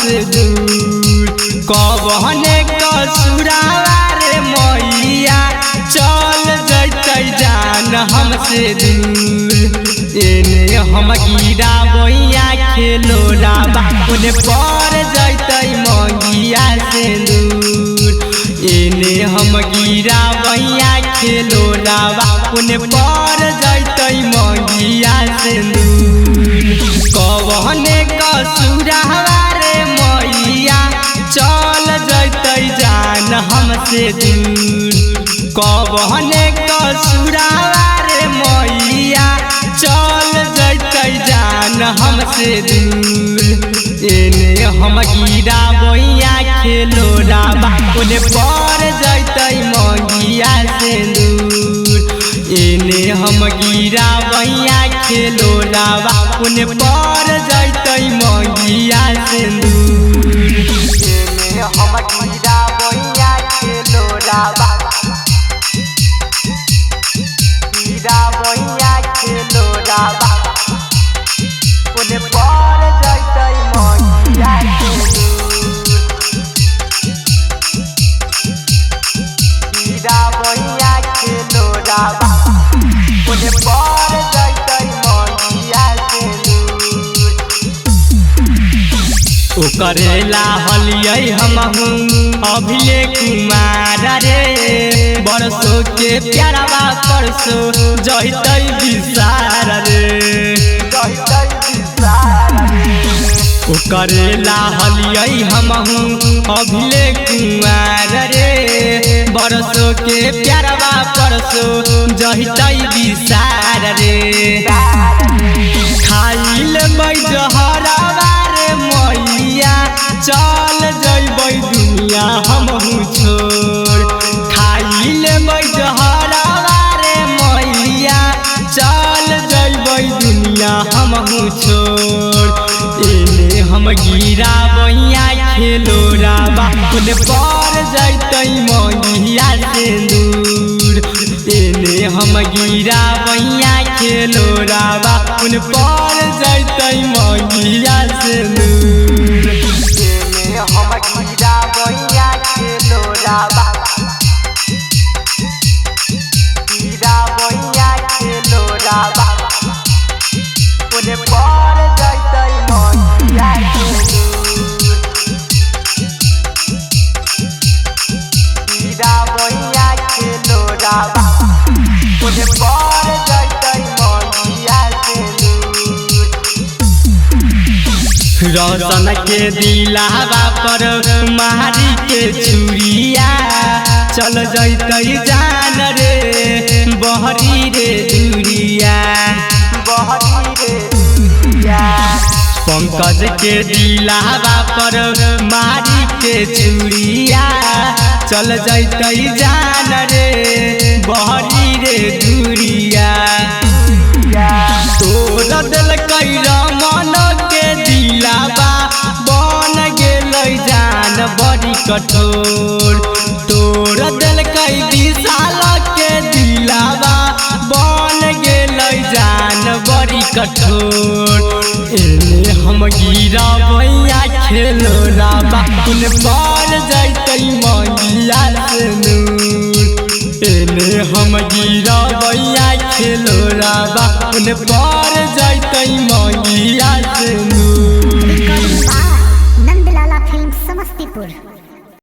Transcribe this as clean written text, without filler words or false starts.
हमसे दूर। कवने कसुरावा रे मैया चल जैतै जान हमसे दूर। एने हम गिरा बैया खेलो राबा ओने पर जैतै मंगिया से दूर। एने हम गिरा बैया खेलो राबा ओने पर जैतै मंगिया से दूर। कवने कसुरावा रे मैया चल जैतै जान हमसे दूर। कवने कसुरावा रे मैया चल जैतै जान हमसे दूर। एने हम गिरा बैया खेलो राबा ओने पर जैतै मंगिया से दूर। एने हम गिरा बैया खेलो राबा ओने पर जैतै मंगिया से दूर। एने हम गिरा बैया खेलो राबा गिरा बैया खेलो राबा ओने पर जैतै मंगिया से दूर। गिरा बैया खेलो राबा ओने पर जैतै मंगिया से दूर। ओकरेला हलियै हमहू अभिले कुमार रे बरसों के प्यारावा परसो जैतै विसार रे ओकरेला हलियै हमहू अभिले कुमार रे बरसों के प्यारावा परसो जैतै विसार रे। खाइल जहरवा रे मैया चल जैबै दुनिया हमहू छोड़। खाइल जहरवा रे मैया चल जैबै दुनिया हमहू छोड़। एने हम गिरा बैया खेलो राबा ओने पर जैतै मंगिया से दूर। एने हम गिरा बैया खेलो राबा ओने पर जैतै मंगिया से दूर। एने हम गिरा बैया खेलो राबा गिरा बैया खेलो राबा ओने पर जैतै मंगिया से दूर। गिरा बैया खेलो राबा ओने पर जैतै मंगिया से दूर। रौशन के दिलावा पर मारी के चूड़िया चल जैतै जान रे बहरी रे दूरिया बहरी रे दूरिया। पंकज के दिलावा पर मारी के चूड़िया चल जैतै जान रे बहरी रे दूरिया। तोड़ देलकै रमन के दिलावा बन गेलै जान बड़ी कठोर। तोड़ देलकै विशाल के दिलावा बन गेलै जान बड़ी कठोर। एने हम गिरा बैया खेलो राबा ओने पर जैतै मंगिया से दूर। एने हम गिरा बैया खेलो राबा ओने पर जैतै मंगिया से दूर। नंदलाला फिल्म समस्तीपुर।